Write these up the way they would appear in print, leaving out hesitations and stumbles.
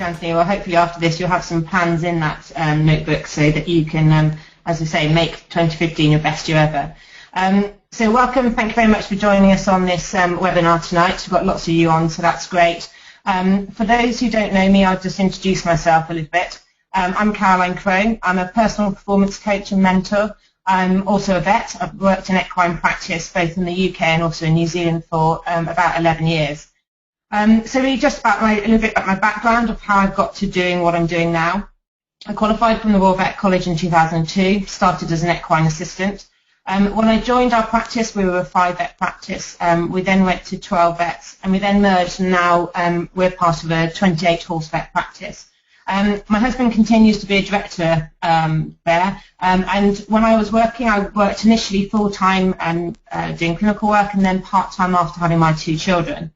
Anthony. Well, hopefully after this you'll have some plans in that notebook so that you can, as I say, make 2015 your best year ever. So welcome. Thank you very much for joining us on this webinar tonight. We've got lots of you on, so that's great. For those who don't know me, I'll just introduce myself a little bit. I'm Caroline Crone. I'm a personal performance coach and mentor. I'm also a vet. I've worked in equine practice both in the UK and also in New Zealand for about 11 years. So really just about a little bit about my background of how I've got to doing what I'm doing now. I qualified from the Royal Vet College in 2002, started as an equine assistant. When I joined our practice, we were a 5-vet practice. We then went to 12 vets, and we then merged, and now we're part of a 28-horse vet practice. My husband continues to be a director there, and when I was working, I worked initially full-time doing clinical work and then part-time after having my 2 children.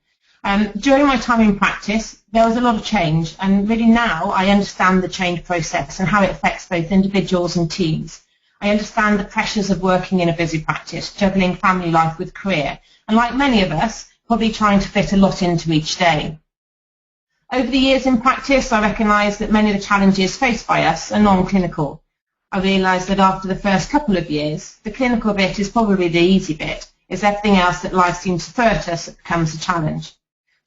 During my time in practice, there was a lot of change, and really now I understand the change process and how it affects both individuals and teams. I understand the pressures of working in a busy practice, juggling family life with career, and like many of us, probably trying to fit a lot into each day. Over the years in practice, I recognise that many of the challenges faced by us are non-clinical. I realised that after the first couple of years, the clinical bit is probably the easy bit. It's everything else that life seems to throw at us that becomes a challenge.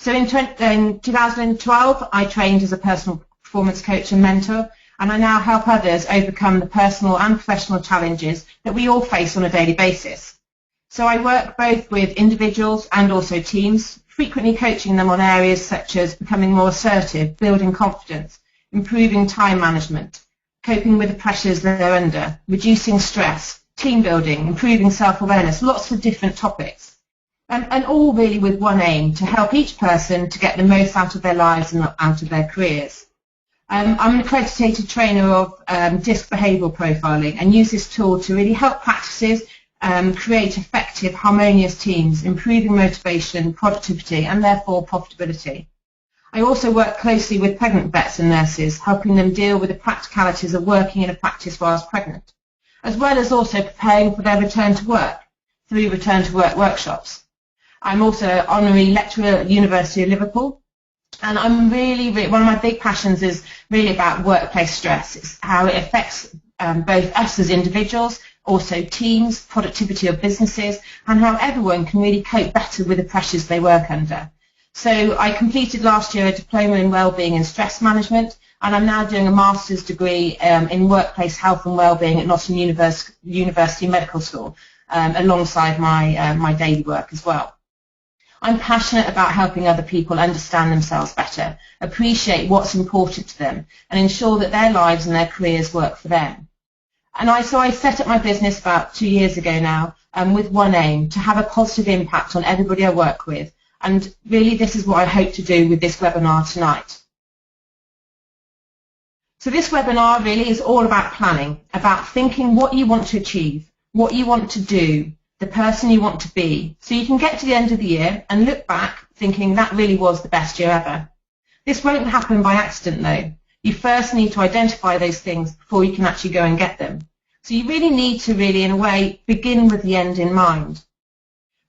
So in 2012, I trained as a personal performance coach and mentor, and I now help others overcome the personal and professional challenges that we all face on a daily basis. So I work both with individuals and also teams, frequently coaching them on areas such as becoming more assertive, building confidence, improving time management, coping with the pressures that they're under, reducing stress, team building, improving self-awareness, lots of different topics. And all really with one aim, to help each person to get the most out of their lives and out of their careers. I'm an accredited trainer of DISC behavioural profiling and use this tool to really help practices create effective, harmonious teams, improving motivation, productivity, and therefore profitability. I also work closely with pregnant vets and nurses, helping them deal with the practicalities of working in a practice whilst pregnant, as well as also preparing for their return to work through return to work workshops. I'm also an honorary lecturer at the University of Liverpool, and I'm really, one of my big passions is really about workplace stress. It's how it affects both us as individuals, also teams, productivity of businesses, and how everyone can really cope better with the pressures they work under. So I completed last year a diploma in wellbeing and stress management, and I'm now doing a master's degree in workplace health and wellbeing at Nottingham University Medical School, alongside my daily work as well. I'm passionate about helping other people understand themselves better, appreciate what's important to them, and ensure that their lives and their careers work for them. And so I set up my business about 2 years ago now with one aim, to have a positive impact on everybody I work with. And really this is what I hope to do with this webinar tonight. So this webinar really is all about planning, about thinking what you want to achieve, what you want to do, the person you want to be, so you can get to the end of the year and look back thinking that really was the best year ever. This won't happen by accident though. You first need to identify those things before you can actually go and get them. So you really need to in a way, begin with the end in mind.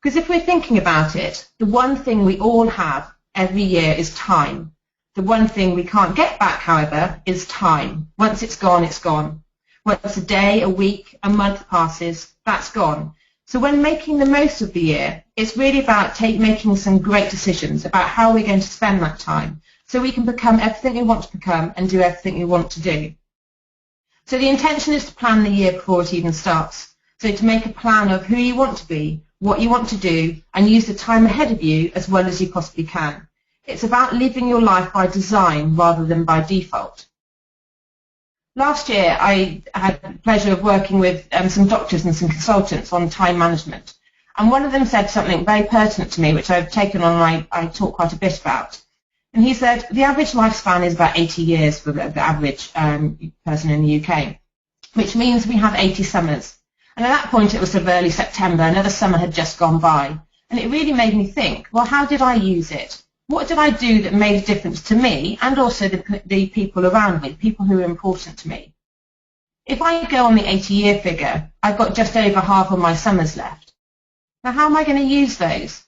Because if we're thinking about it, the one thing we all have every year is time. The one thing we can't get back, however, is time. Once it's gone, it's gone. Once a day, a week, a month passes, that's gone. So when making the most of the year, it's really about making some great decisions about how we're going to spend that time, so we can become everything we want to become and do everything we want to do. So the intention is to plan the year before it even starts. So to make a plan of who you want to be, what you want to do, and use the time ahead of you as well as you possibly can. It's about living your life by design rather than by default. Last year I had the pleasure of working with some doctors and some consultants on time management. And one of them said something very pertinent to me, which I've taken on, I talk quite a bit about. And he said the average lifespan is about 80 years for the average person in the UK, which means we have 80 summers. And at that point it was sort of early September, another summer had just gone by. And it really made me think, well, how did I use it? What did I do that made a difference to me and also the people around me, people who are important to me? If I go on the 80-year figure, I've got just over half of my summers left. Now, how am I going to use those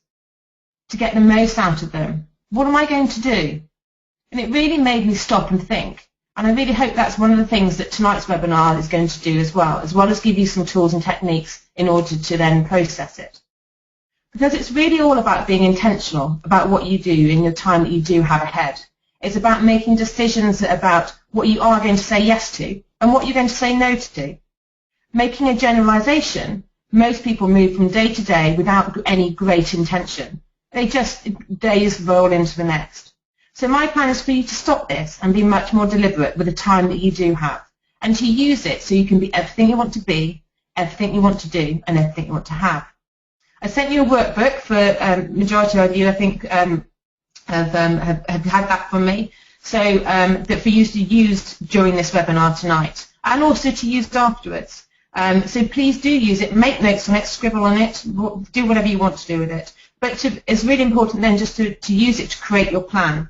to get the most out of them? What am I going to do? And it really made me stop and think. And I really hope that's one of the things that tonight's webinar is going to do as well as give you some tools and techniques in order to then process it. Because it's really all about being intentional about what you do in your time that you do have ahead. It's about making decisions about what you are going to say yes to and what you're going to say no to. Making a generalization, most people move from day to day without any great intention. Days roll into the next. So my plan is for you to stop this and be much more deliberate with the time that you do have, and to use it so you can be everything you want to be, everything you want to do, and everything you want to have. I sent you a workbook for majority of you, I think, have had that from me, so that for you to use during this webinar tonight, and also to use afterwards. So please do use it, make notes on it, scribble on it, do whatever you want to do with it. But it's really important then just to use it to create your plan.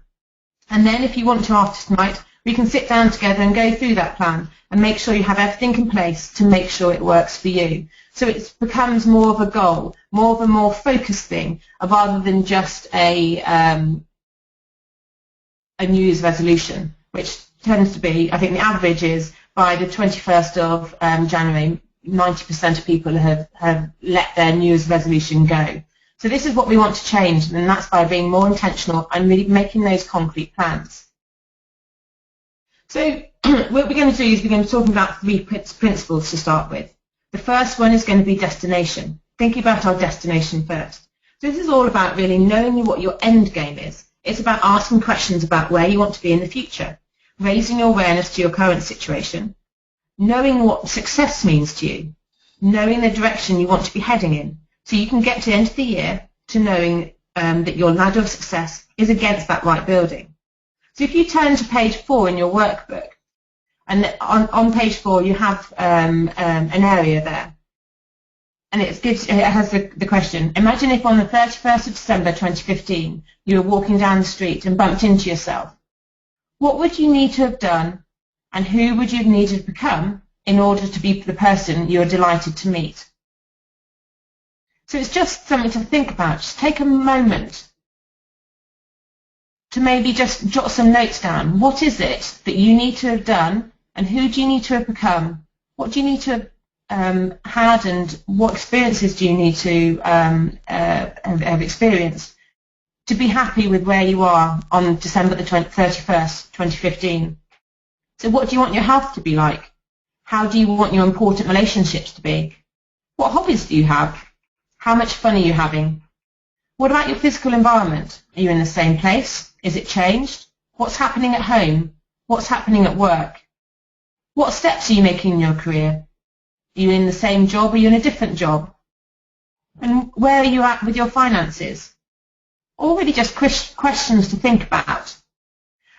And then if you want to after tonight, we can sit down together and go through that plan and make sure you have everything in place to make sure it works for you. So it becomes more of a goal, more of a more focused thing, rather than just a New Year's resolution, which tends to be, I think the average is by the 21st of January, 90% of people have let their New Year's resolution go. So this is what we want to change, and that's by being more intentional and really making those concrete plans. So what we're going to do is we're going to talk about 3 principles to start with. The first one is going to be destination. Thinking about our destination first. So this is all about really knowing what your end game is. It's about asking questions about where you want to be in the future, raising your awareness to your current situation, knowing what success means to you, knowing the direction you want to be heading in. So you can get to the end of the year to knowing that your ladder of success is against that right building. So if you turn to page 4 in your workbook, and on page 4 you have an area there, and it has the question, imagine if on the 31st of December 2015 you were walking down the street and bumped into yourself. What would you need to have done, and who would you have needed to become in order to be the person you are delighted to meet? So it's just something to think about. Just take a moment to maybe just jot some notes down. What is it that you need to have done, and who do you need to have become? What do you need to have had, and what experiences do you need to have experienced to be happy with where you are on December the 31st, 2015? So what do you want your health to be like? How do you want your important relationships to be? What hobbies do you have? How much fun are you having? What about your physical environment? Are you in the same place? Is it changed? What's happening at home? What's happening at work? What steps are you making in your career? Are you in the same job? Are you in a different job? And where are you at with your finances? All really just questions to think about.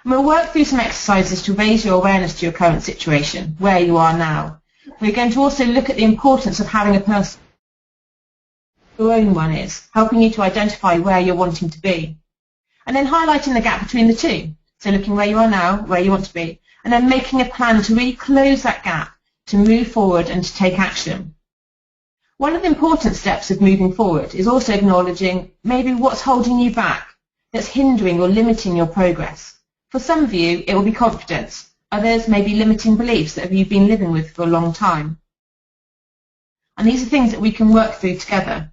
And we'll work through some exercises to raise your awareness to your current situation, where you are now. We're going to also look at the importance of having a person your own one is, helping you to identify where you're wanting to be. And then highlighting the gap between the two. So looking where you are now, where you want to be, and then making a plan to really close that gap, to move forward and to take action. One of the important steps of moving forward is also acknowledging maybe what's holding you back, that's hindering or limiting your progress. For some of you, it will be confidence. Others may be limiting beliefs that you've been living with for a long time. And these are things that we can work through together.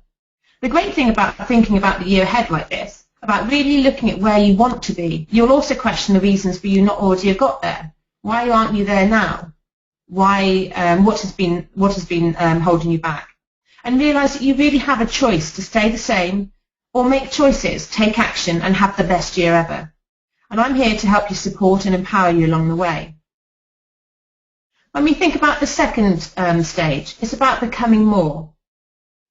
The great thing about thinking about the year ahead like this, about really looking at where you want to be, you'll also question the reasons for you not already have got there. Why aren't you there now? Why? What has been holding you back? And realise that you really have a choice to stay the same or make choices, take action, and have the best year ever. And I'm here to help you support and empower you along the way. When we think about the second stage, it's about becoming more.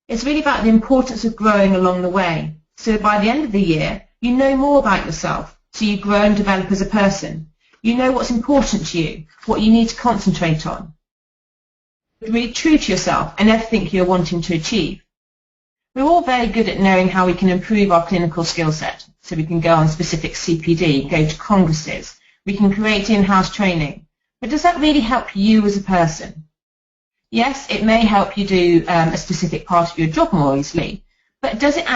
It's really about the importance of growing along the way. So by the end of the year, you know more about yourself, so you grow and develop as a person. You know what's important to you, what you need to concentrate on. You're really true to yourself and everything you're wanting to achieve. We're all very good at knowing how we can improve our clinical skill set. So we can go on specific CPD, go to congresses, we can create in-house training. But does that really help you as a person? Yes, it may help you do a specific part of your job more easily, but does it